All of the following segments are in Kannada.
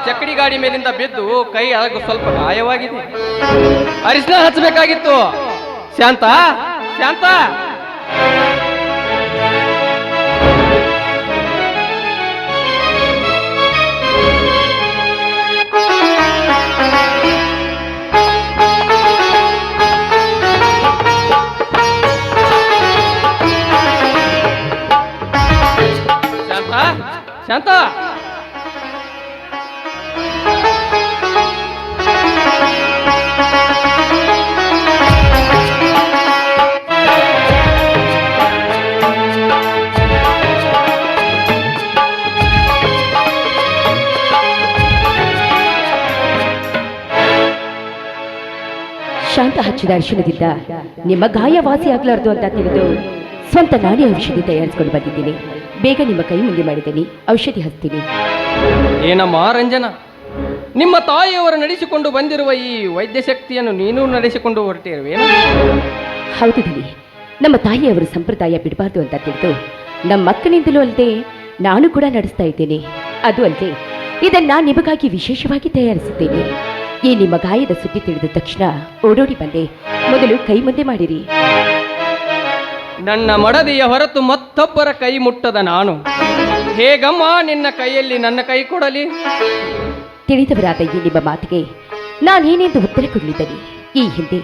ಚಕ್ಕಡಿ ಗಾಡಿ ಮೇಲಿಂದ ಬಿದ್ದು ಕೈ ಸ್ವಲ್ಪ ಗಾಯವಾಗಿದೆ. ಅರಿಶಿನ ಹಚ್ಚಬೇಕಾಗಿತ್ತು. ಶಾಂತ, ಶಾಂತ, ಶಾಂತ, ಶಾಂತ ಹಚ್ಚಿದ ಅರಿಶಿಣದಿಂದ ನಿಮ್ಮ ಗಾಯ ವಾಸಿಯಾಗಲಾರದು ಅಂತ ತಿಳಿದು ಸ್ವಂತ ನಾನೇ ಔಷಧಿ ತಯಾರಿಸಿಕೊಂಡು ಬಂದಿದ್ದೀನಿ. ಬೇಗ ನಿಮ್ಮ ಕೈ ಮುಂದೆ ಮಾಡಿದ್ದೀನಿ, ಔಷಧಿ ಹಚ್ತೀನಿ. ಏನಮ್ಮ ರಂಜನ, ನಿಮ್ಮ ತಾಯಿಯವರು ನಡೆಸಿಕೊಂಡು ಬಂದಿರುವ ಈ ವೈದ್ಯ ಶಕ್ತಿಯನ್ನು ನೀನು ನಡೆಸಿಕೊಂಡು ಹೊರಟಿರುವೇನು? ಹೌದು ದಿನಿ, ನಮ್ಮ ತಾಯಿಯವರ ಸಂಪ್ರದಾಯ ಬಿಡಬಾರ್ದು ಅಂತ ತಿಳಿದು ನಮ್ಮ ಮಕ್ಕಳಿಂದಲೂ ಅಲ್ಲದೆ ನಾನು ಕೂಡ ನಡೆಸ್ತಾ ಇದ್ದೇನೆ. ಅದು ಅಲ್ಲದೆ ಇದನ್ನ ನಿಮಗಾಗಿ ವಿಶೇಷವಾಗಿ ತಯಾರಿಸಿದ್ದೇನೆ. ಈ ನಿಮ್ಮ ಗಾಯದ ಸುದ್ದಿ ತಿಳಿದ ತಕ್ಷಣ ಓಡೋಡಿ ಬಂದೆ. ಮೊದಲು ಕೈ ಮುಂದೆ ಮಾಡಿರಿ. ನನ್ನ ಮಡದಿಯ ಹೊರತು ಮತ್ತೊಬ್ಬರ ಕೈ ಮುಟ್ಟದ ನಾನು ಹೇಗಮ್ಮ ನಿನ್ನ ಕೈಯಲ್ಲಿ ನನ್ನ ಕೈ ಕೊಡಲಿ? ತಿಳಿದವರಾದ ಈ ನಿಮ್ಮ ಮಾತಿಗೆ ನಾನೇನೆಂದು ಉತ್ತರ ಕೊಡಲಿದ್ದೇನೆ. ಈ ಹಿಂದೆ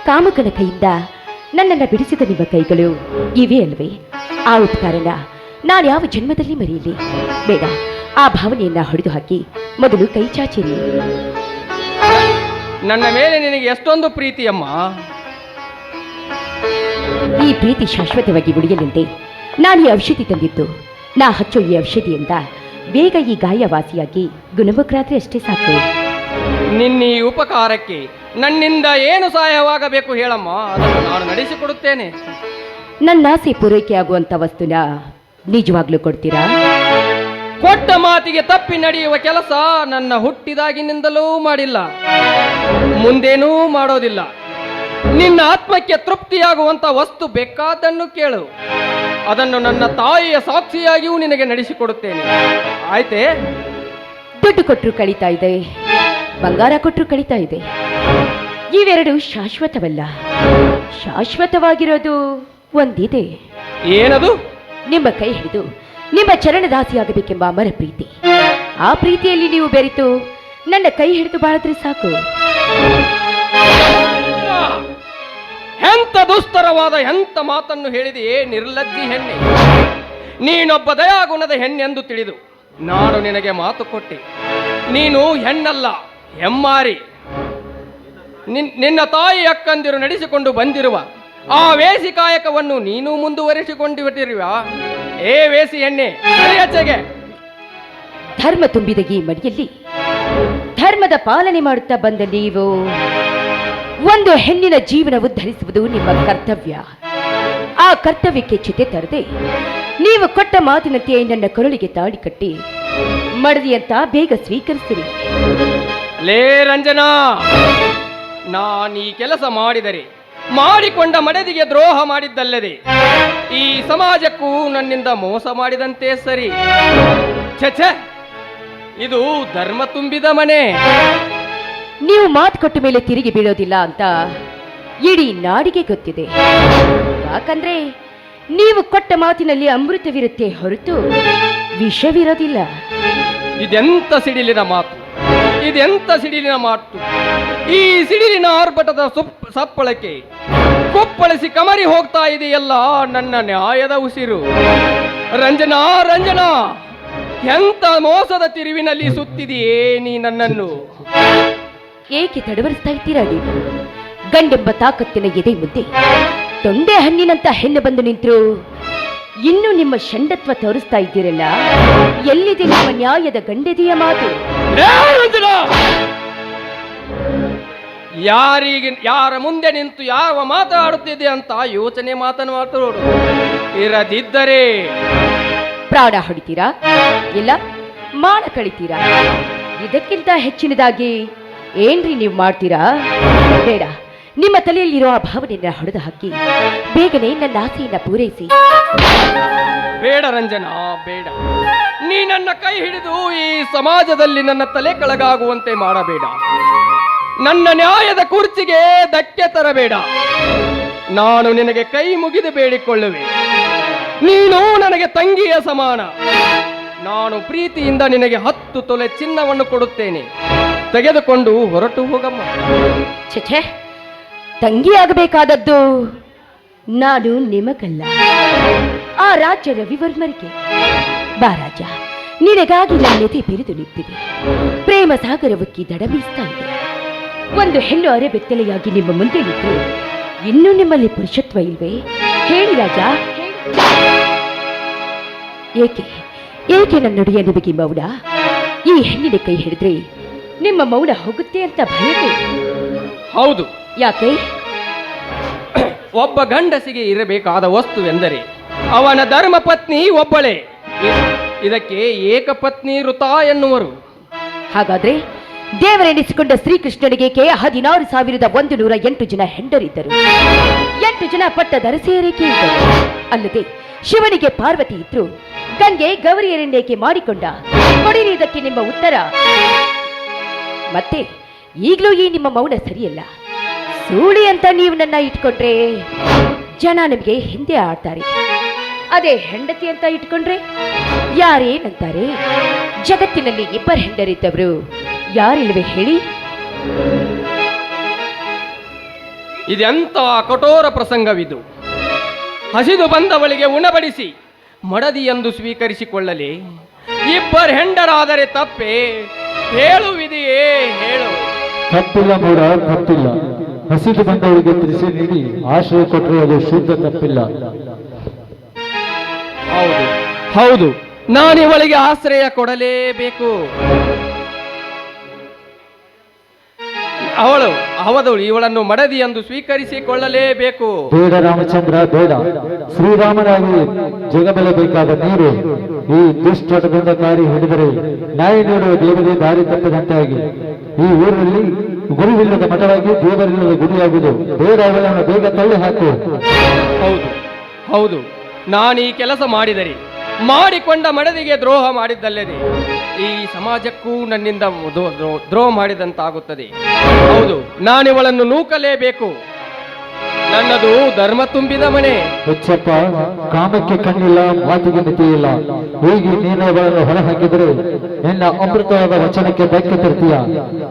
ಕಾಮಕನ ಕೈಯಿಂದ ನನ್ನನ್ನು ಬಿಡಿಸಿದ ನಿಮ್ಮ ಕೈಗಳು ಇವೆ ಅಲ್ವೇ? ಆ ಉಪಕಾರನ ನಾನು ಯಾವ ಜನ್ಮದಲ್ಲಿ ಮರೆಯಲಿ? ಬೇಡ, ಆ ಭಾವನೆಯನ್ನ ಹೊಡೆದು ಹಾಕಿ ಮೊದಲು ಕೈ ಚಾಚಿರಿ. ನನ್ನ ಮೇಲೆ ನಿನಗೆ ಎಷ್ಟೊಂದು ಪ್ರೀತಿಯಮ್ಮ. ಈ ಪ್ರೀತಿ ಶಾಶ್ವತವಾಗಿ ಉಳಿಯಲೆಂದೇ ನಾನು ಈ ಔಷಧಿ ತಂದಿದ್ದು. ನಾ ಹಚ್ಚೋ ಈ ಔಷಧಿಯಿಂದ ಬೇಗ ಈ ಗಾಯ ವಾಸಿಯಾಗಿ ಗುಣಮುಖರಾದ್ರೆ ಅಷ್ಟೇ ಸಾಕು. ನಿನ್ನ ಈ ಉಪಕಾರಕ್ಕೆ ನನ್ನಿಂದ ಏನು ಸಹಾಯವಾಗಬೇಕು ಹೇಳಮ್ಮ, ಅದನ್ನು ನಾನು ನಡೆಸಿಕೊಡುತ್ತೇನೆ. ನನ್ನ ಆಸೆ ಪೂರೈಕೆ ಆಗುವಂತ ವಸ್ತುನ ನಿಜವಾಗ್ಲೂ ಕೊಡ್ತೀರಾ? ಕೊಟ್ಟ ಮಾತಿಗೆ ತಪ್ಪಿ ನಡೆಯುವ ಕೆಲಸ ನನ್ನ ಹುಟ್ಟಿದಾಗಿನಿಂದಲೂ ಮಾಡಿಲ್ಲ, ಮುಂದೇನೂ ಮಾಡೋದಿಲ್ಲ. ನಿನ್ನ ಆತ್ಮಕ್ಕೆ ತೃಪ್ತಿಯಾಗುವಂತ ವಸ್ತು ಬೇಕಾದನ್ನು ಕೇಳು, ಅದನ್ನು ನನ್ನ ತಾಯಿಯ ಸಾಕ್ಷಿಯಾಗಿಯೂ ನಿನಗೆ ನಡೆಸಿಕೊಡುತ್ತೇನೆ. ಆಯ್ತೇ? ದುಡ್ಡು ಕೊಟ್ಟರು ಕಳೀತಾ ಇದೆ, ಬಂಗಾರ ಕೊಟ್ಟರು ಕಳೀತಾ ಇದೆ. ಇವೆರಡು ಶಾಶ್ವತವಲ್ಲ. ಶಾಶ್ವತವಾಗಿರೋದು ಒಂದಿದೆ. ಏನದು? ನಿಮ್ಮ ಕೈ ಹಿಡಿದು ನಿಮ್ಮ ಚರಣದಾಸಿಯಾಗಬೇಕೆಂಬ ಅಮರ ಪ್ರೀತಿ. ಆ ಪ್ರೀತಿಯಲ್ಲಿ ನೀವು ಬೆರೆತು ನನ್ನ ಕೈ ಹಿಡಿದು ಬಾಳಿದ್ರೆ ಸಾಕು. ಎಂತ ದುಸ್ತರವಾದ ಎಂತ ಮಾತನ್ನು ಹೇಳಿದೆಯೇ ನಿರ್ಲಜ್ಜಿ ಹೆಣ್ಣೆ. ನೀನೊಬ್ಬ ದಯಾಗುಣದ ಹೆಣ್ಣೆಂದು ತಿಳಿದು ನಾನು ನಿನಗೆ ಮಾತು ಕೊಟ್ಟೆ. ನೀನು ಹೆಣ್ಣಲ್ಲ, ಹೆಮ್ಮಾರಿ. ನಿನ್ನ ತಾಯಿ ಅಕ್ಕಂದಿರು ನಡೆಸಿಕೊಂಡು ಬಂದಿರುವ ಆ ವೇಸಿ ಕಾಯಕವನ್ನು ನೀನು ಮುಂದುವರಿಸಿಕೊಂಡಿರುವ ಏ ವೇಸಿ ಹೆಣ್ಣೆ, ಸರಿಯಾಚೆಗೆ. ಧರ್ಮ ತುಂಬಿದ ಈ ಮಡಿಯಲ್ಲಿ ಧರ್ಮದ ಪಾಲನೆ ಮಾಡುತ್ತಾ ಬಂದ ನೀವು ಒಂದು ಹೆಣ್ಣಿನ ಜೀವನ ಉದ್ಧರಿಸುವುದು ನಿಮ್ಮ ಕರ್ತವ್ಯ. ಆ ಕರ್ತವ್ಯಕ್ಕೆ ಚ್ಯುತಿ ತರದೆ ನೀವು ಕೊಟ್ಟ ಮಾತಿನಂತೆ ನನ್ನ ಕೊರಳಿಗೆ ತಾಳಿ ಕಟ್ಟಿ ಮಡದಿಯಂತ ಬೇಗ ಸ್ವೀಕರಿಸಿರಿ. ಲೇ ರಂಜನಾ, ನಾನೀ ಕೆಲಸ ಮಾಡಿದರೆ ಮಾಡಿಕೊಂಡ ಮಡದಿಗೆ ದ್ರೋಹ ಮಾಡಿದ್ದಲ್ಲದೆ ಈ ಸಮಾಜಕ್ಕೂ ನನ್ನಿಂದ ಮೋಸ ಮಾಡಿದಂತೆ ಸರಿ. ಛೆ, ಇದು ಧರ್ಮ ತುಂಬಿದ ಮನೆ. ನೀವು ಮಾತು ಕೊಟ್ಟ ಮೇಲೆ ತಿರುಗಿ ಬೀಳೋದಿಲ್ಲ ಅಂತ ಇಡೀ ನಾಡಿಗೆ ಗೊತ್ತಿದೆ. ಯಾಕಂದ್ರೆ ನೀವು ಕೊಟ್ಟ ಮಾತಿನಲ್ಲಿ ಅಮೃತವಿರುತ್ತೆ ಹೊರತು ವಿಷವಿರೋದಿಲ್ಲ. ಇದೆಂತ ಸಿಡಿಲಿನ ಮಾತು, ಇದೆಂತ ಸಿಡಿಲಿನ ಮಾತು. ಈ ಸಿಡಿಲಿನ ಆರ್ಭಟದ ಸಪ್ಪಳಕ್ಕೆ ಕೊಪ್ಪಳಿಸಿ ಕಮರಿ ಹೋಗ್ತಾ ಇದೆಯಲ್ಲ ನನ್ನ ನ್ಯಾಯದ ಉಸಿರು. ರಂಜನಾ, ರಂಜನಾ, ಎಂತ ಮೋಸದ ತಿರುವಿನಲ್ಲಿ ಸುತ್ತಿದೆಯೇ ನೀ ನನ್ನನ್ನು. ಏಕೆ ತಡವರಿಸ್ತಾ ಇದ್ದೀರಾ ನೀವು? ಗಂಡೆಂಬ ತಾಕತ್ತಿನ ಎದೆ ಮುಂದೆ ತೊಂಡೆ ಹಣ್ಣಿನಂತ ಹೆಣ್ಣು ಬಂದು ನಿಂತರು ಇನ್ನು ನಿಮ್ಮ ಷಂಡತ್ವ ತೋರಿಸ್ತಾ ಇದ್ದೀರಲ್ಲ. ಎಲ್ಲಿದೆ ನಿಮ್ಮ ನ್ಯಾಯದ ಗಂಡೆದೆಯ ಮಾತು? ಯಾರ ಮುಂದೆ ನಿಂತು ಯಾವ ಮಾತಾಡುತ್ತಿದೆ ಅಂತ ಯೋಚನೆ ಮಾತನಾಡು. ಇರದಿದ್ದರೆ ಪ್ರಾಣ ಹೊಡಿತೀರಾ, ಇಲ್ಲ ಮಾನ ಕಳಿತೀರಾ? ಇದಕ್ಕಿಂತ ಹೆಚ್ಚಿನದಾಗಿ ಏನ್ರಿ ನೀವು ಮಾಡ್ತೀರಾ? ಬೇಡ, ನಿಮ್ಮ ತಲೆಯಲ್ಲಿರೋ ಆ ಭಾವನೆಯನ್ನ ಹೊಡೆದು ಹಾಕಿ ಬೇಗನೆ ನನ್ನ ಆಸೆಯನ್ನ ಪೂರೈಸಿ. ಬೇಡ ರಂಜನಾ, ಬೇಡ. ನೀ ನನ್ನ ಕೈ ಹಿಡಿದು ಈ ಸಮಾಜದಲ್ಲಿ ನನ್ನ ತಲೆ ಕೆಳಗಾಗುವಂತೆ ಮಾಡಬೇಡ. ನನ್ನ ನ್ಯಾಯದ ಕುರ್ಚಿಗೆ ಧಕ್ಕೆ ತರಬೇಡ. ನಾನು ನಿನಗೆ ಕೈ ಮುಗಿದು ಬೇಡಿಕೊಳ್ಳುವೆ. ನೀನು ನನಗೆ ತಂಗಿಯ ಸಮಾನ. ನಾನು ಪ್ರೀತಿಯಿಂದ ನಿನಗೆ 10 ತೊಲೆ ಚಿನ್ನವನ್ನು ಕೊಡುತ್ತೇನೆ. ತೆಗೆದುಕೊಂಡು ಹೊರಟು ಹೋಗಮ್ಮ. ಛೆ, ತಂಗಿಯಾಗಬೇಕಾದದ್ದು ನಾನು ನಿಮಗಲ್ಲ, ಆ ರಾಜ್ಯ ರವಿವರ್ಮರಿಗೆ. ಬಾ ರಾಜ, ನಿನಗಾಗಿ ನನ್ನೆದೆ ಬಿರಿದು ನಿಂತಿದೆ. ಪ್ರೇಮ ಸಾಗರವಕ್ಕಿ ದಡಬೀಸ್ತಾ ಇದೆ. ಒಂದು ಹೆಣ್ಣು ಅರೆಬೆತ್ತಲೆಯಾಗಿ ನಿಮ್ಮ ಮುಂದೆ ನಿಂತು ಇನ್ನೂ ನಿಮ್ಮಲ್ಲಿ ಪುರುಷತ್ವ ಇಲ್ವೇ? ಹೇಳಿ ರಾಜ, ಏಕೆ ಏಕೆ ನನ್ನೊಡೆಯ ನಿಮಗೆ ಮೌನ? ಈ ಹೆಣ್ಣಿನ ಕೈ ಹಿಡಿದ್ರೆ ನಿಮ್ಮ ಮೌನ ಹೋಗುತ್ತೆ ಅಂತ ಭಯವೇ? ಹೌದು. ಯಾಕೆ? ಒಬ್ಬ ಗಂಡಸಿಗೆ ಇರಬೇಕಾದ ವಸ್ತುವೆಂದರೆ ಅವನ ಧರ್ಮ ಪತ್ನಿ ಒಬ್ಬಳೇ. ಇದಕ್ಕೆ ಏಕಪತ್ನಿ ವೃತ ಎನ್ನುವರು. ಹಾಗಾದ್ರೆ ದೇವರೆನಿಸಿಕೊಂಡ ಶ್ರೀಕೃಷ್ಣನಿಗೆ 16,108 ಜನ ಹೆಂಡರಿದ್ದರು. 8 ಜನ ಪಟ್ಟದರಸೆಯರೇಕೆ ಇದ್ದರು. ಅಲ್ಲದೆ ಶಿವನಿಗೆ ಪಾರ್ವತಿ ಇದ್ರು, ಗಂಗೆ ಗೌರಿಯರನ್ನೇಕೆ ಮಾಡಿಕೊಂಡ? ಕೊಡಿರಿ ಇದಕ್ಕೆ ನಿಮ್ಮ ಉತ್ತರ. ಮತ್ತೆ ಈಗಲೂ ಈ ನಿಮ್ಮ ಮೌನ ಸರಿಯಲ್ಲ. ಸೂಳಿ ಅಂತ ನೀವು ನನ್ನ ಇಟ್ಕೊಂಡ್ರೆ ಜನ ನಿಮಗೆ ಹಿಂದೆ ಆಡ್ತಾರೆ. ಅದೇ ಹೆಂಡತಿ ಅಂತ ಇಟ್ಕೊಂಡ್ರೆ ಯಾರೇನಂತಾರೆ? ಜಗತ್ತಿನಲ್ಲಿ 2 ಹೆಂಡರಿದ್ದವರು ಯಾರಿಲ್ವೇ ಹೇಳಿ? ಇದೆಂತ ಕಠೋರ ಪ್ರಸಂಗವಿದು. ಹಸಿದು ಬಂದವಳಿಗೆ ಉಣಬಡಿಸಿ ಮಡದಿ ಎಂದು ಸ್ವೀಕರಿಸಿಕೊಳ್ಳಲಿ. 2 ಹೆಂಡರಾದರೆ ತಪ್ಪೇ? ಹೇಳುವಿದೆಯೇ? ಹೇಳು. ತಪ್ಪಿಲ್ಲ ಮೂಡ, ತಪ್ಪಿಲ್ಲ. ಹಸಿದು ಬಂದವರಿಗೆ ತಿಳಿಸಿ ನೀಡಿ ಆಶ್ರಯ ಕೊಟ್ಟರೆ ಅದು ಶುದ್ಧ ತಪ್ಪಿಲ್ಲ. ಹೌದು ಹೌದು, ನಾನಿವಳಿಗೆ ಆಶ್ರಯ ಕೊಡಲೇಬೇಕು. ಅವಳು ಇವಳನ್ನು ಮಡದಿ ಎಂದು ಸ್ವೀಕರಿಸಿಕೊಳ್ಳಲೇಬೇಕು. ಬೇಡ ರಾಮಚಂದ್ರ, ಬೇಡ. ಶ್ರೀರಾಮನಾಗಿ ಜಗಬೆಲ್ಲಬೇಕಾದ ನೀರು ಈ ದುಷ್ಟಟಬಂಧಕಾರಿ ಹಿಡಿದರೆ ನ್ಯಾಯ ನೀಡುವ ದೇವರೇ ದಾರಿ ತಪ್ಪದಂತಾಗಿ ಈ ಊರಲ್ಲಿ ಗುರುವಿಲ್ಲದ ಮಠವಾಗಿ ದೇವರಿಲ್ಲದ ಗುಡಿಯಾಗುವುದು. ಬೇಡ, ಅವಳನ್ನು ಬೇಗ ತಳ್ಳಿ ಹಾಕು. ಹೌದು ಹೌದು, ನಾನೀ ಕೆಲಸ ಮಾಡಿದರೆ ಮಾಡಿಕೊಂಡ ಮಡದಿಗೆ ದ್ರೋಹ ಮಾಡಿದ್ದಲ್ಲದೆ ಈ ಸಮಾಜಕ್ಕೂ ನನ್ನಿಂದ ದ್ರೋಹ ಮಾಡಿದಂತಾಗುತ್ತದೆ. ಹೌದು, ನಾನಿವಳನ್ನು ನೂಕಲೇಬೇಕು. ನನ್ನದು ಧರ್ಮ ತುಂಬಿದ ಮನೆ. ಹುಚ್ಚಪ್ಪ, ಕಾಮಕ್ಕೆ ಕಣ್ಣಿಲ್ಲ, ಮಾತಿಗೆ ಮಿತಿಯಿಲ್ಲ. ಹೀಗೆ ನೀನು ಅವಳನ್ನು ಹೊರ ಹಾಕಿದರೆ ನಿನ್ನ ಅಮೃತವಾದ ವಚನಕ್ಕೆ ಧಕ್ಕೆ ತರ್ತೀಯ.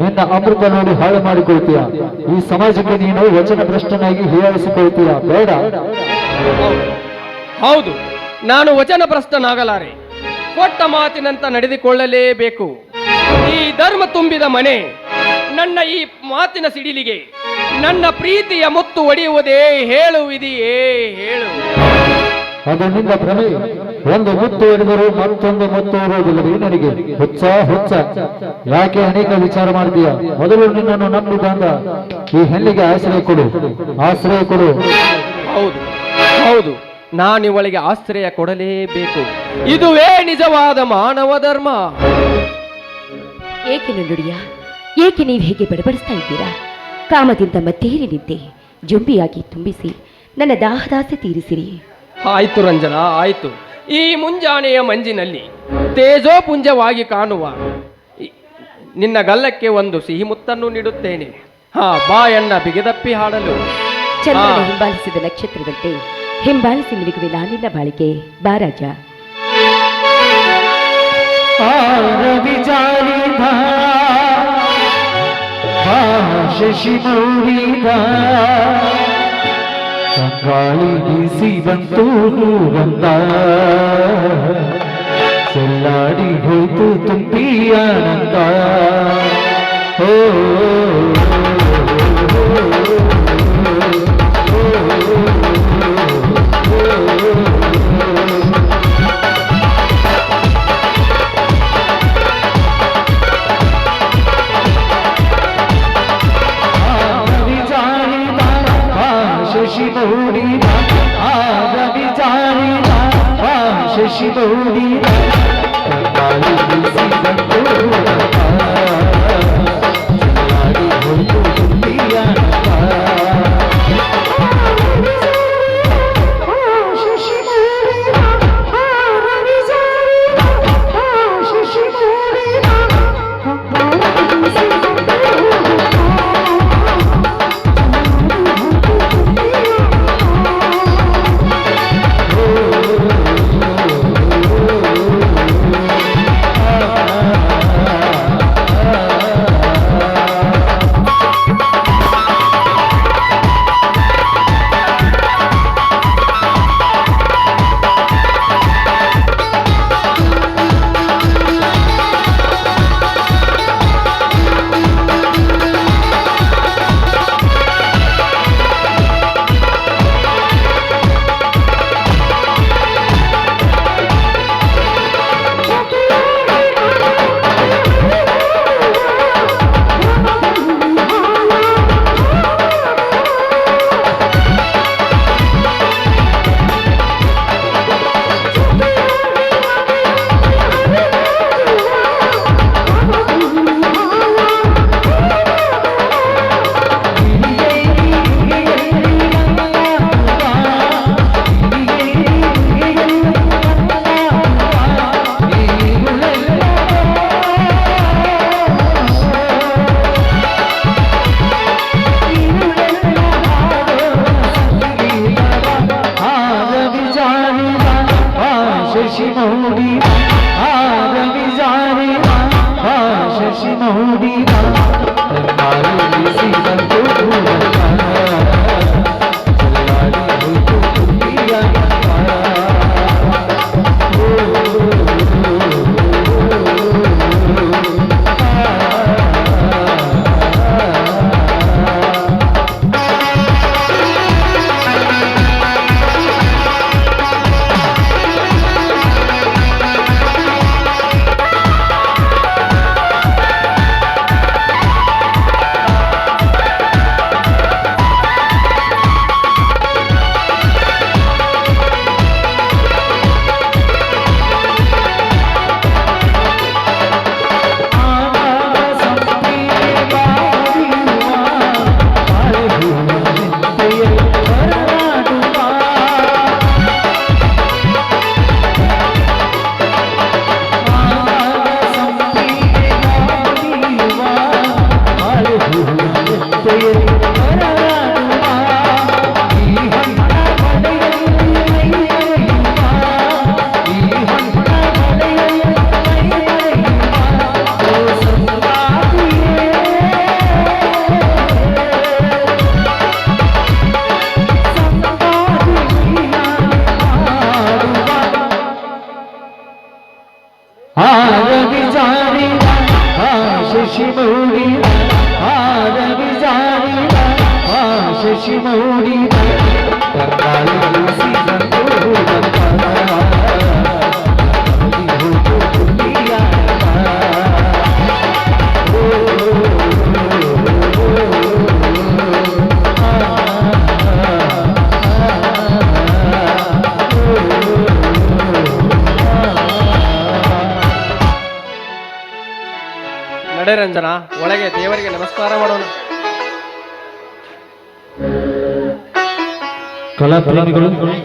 ನಿನ್ನ ಅಮೃತ ನೋಡಿ ಹಾಳು ಮಾಡಿಕೊಳ್ತೀಯ. ಈ ಸಮಾಜಕ್ಕೆ ನೀನು ವಚನ ಭ್ರಷ್ಟನಾಗಿ ಹೀಯಾಳಿಸಿಕೊಳ್ತೀಯ. ಬೇಡ. ಹೌದು, ನಾನು ವಚನ ಭ್ರಷ್ಟನಾಗಲಾರೆ. ಕೊಟ್ಟ ಮಾತಿನಂತ ನಡೆದುಕೊಳ್ಳಲೇಬೇಕು. ಈ ಧರ್ಮ ತುಂಬಿದ ಮನೆ. ನನ್ನ ಈ ಮಾತಿನ ಸಿಡಿಲಿಗೆ ನನ್ನ ಪ್ರೀತಿಯ ಮುತ್ತು ಒಡೆಯುವುದೇ? ಹೇಳುವಿದೆಯೇ? ಹೇಳು. ಅದು ನಿನ್ನ ಭ್ರಮೆ. ಒಂದು ಮುತ್ತು ಹೊಡೆದರೂ ಮತ್ತೊಂದು ಮುತ್ತು ಇರುವುದಿಲ್ಲವೇ ನನಗೆ? ಹುಚ್ಚ ಹುಚ್ಚ, ಯಾಕೆ ಅನೇಕ ವಿಚಾರ ಮಾಡ್ತೀಯ? ಮೊದಲು ನಿನ್ನನ್ನು ನಂಬಿ ಬಂದ ಈ ಹೆಣ್ಣಿಗೆ ಆಶ್ರಯ ಕೊಡು, ಆಶ್ರಯ ಕೊಡು. ಹೌದು ಹೌದು, ನಾನಿವಳಿಗೆ ಆಶ್ರಯ ಕೊಡಲೇಬೇಕು. ಇದುವೇ ನಿಜವಾದ ಮಾನವ ಧರ್ಮ. ಏಕೆ ನುಡಿಯ, ಏಕೆ ನೀವು ಹೀಗೆ ಬಡಬಡಿಸ್ತಾ ಇದ್ದೀರಾ? ಕಾಮದಿಂದ ಮತ್ತೇರಿ ನಿಂತೆ ಜುಂಬಿಯಾಗಿ ತುಂಬಿಸಿ ನನ್ನ ದಾಹದಾಸೆ ತೀರಿಸಿರಿ. ಆಯ್ತು ರಂಜನಾ, ಆಯ್ತು. ಈ ಮುಂಜಾನೆಯ ಮಂಜಿನಲ್ಲಿ ತೇಜೋಪುಂಜವಾಗಿ ಕಾಣುವ ನಿನ್ನ ಗಲ್ಲಕ್ಕೆ ಒಂದು ಸಿಹಿ ಮುತ್ತನ್ನು ನೀಡುತ್ತೇನೆ. ಬಾಯನ್ನ ಬಿಗಿದಪ್ಪಿ ಹಾಡಲು. ಚಂದ್ರನ ಹಿಂಬಾಲಿಸಿದ ನಕ್ಷತ್ರದಂತೆ ಹಿಂಬಾಲಿಸಿ ಮಿನುಗುವೆ ನಾನಿನ್ನ ಬಾಳಿಕೆ. ಬಾರಾಜ. ಶಶಿ ಗಾಳಿ ಬೀಸಿ ಬಂತು ಬಂದ, ಚೆಲ್ಲಾಡಿ ಹೋಯ್ತು ತುಂಬಿ ಆನಂದ. ಓ ಶಿವೋಡಿ ಗಾಳಿ ಬೀಸಿ ಬಂತು ಗಾಳಿ ಹೋಯ್ತು ತುಂಬಿಯ ಶಶಿ ಮೌಡಿದ ಮಾರುಳಿಸಿದಂತು ಶಶಿ ಮೌಡಿದ ಶಶಿ ಮೌಡಿದ ನಡೆ ರಂಜನಾ, ಒಳಗೆ ದೇವರಿಗೆ ನಮಸ್ಕಾರ ಮಾಡೋಣ. ಕಲಾಪ್ರೇಮಿಗಳು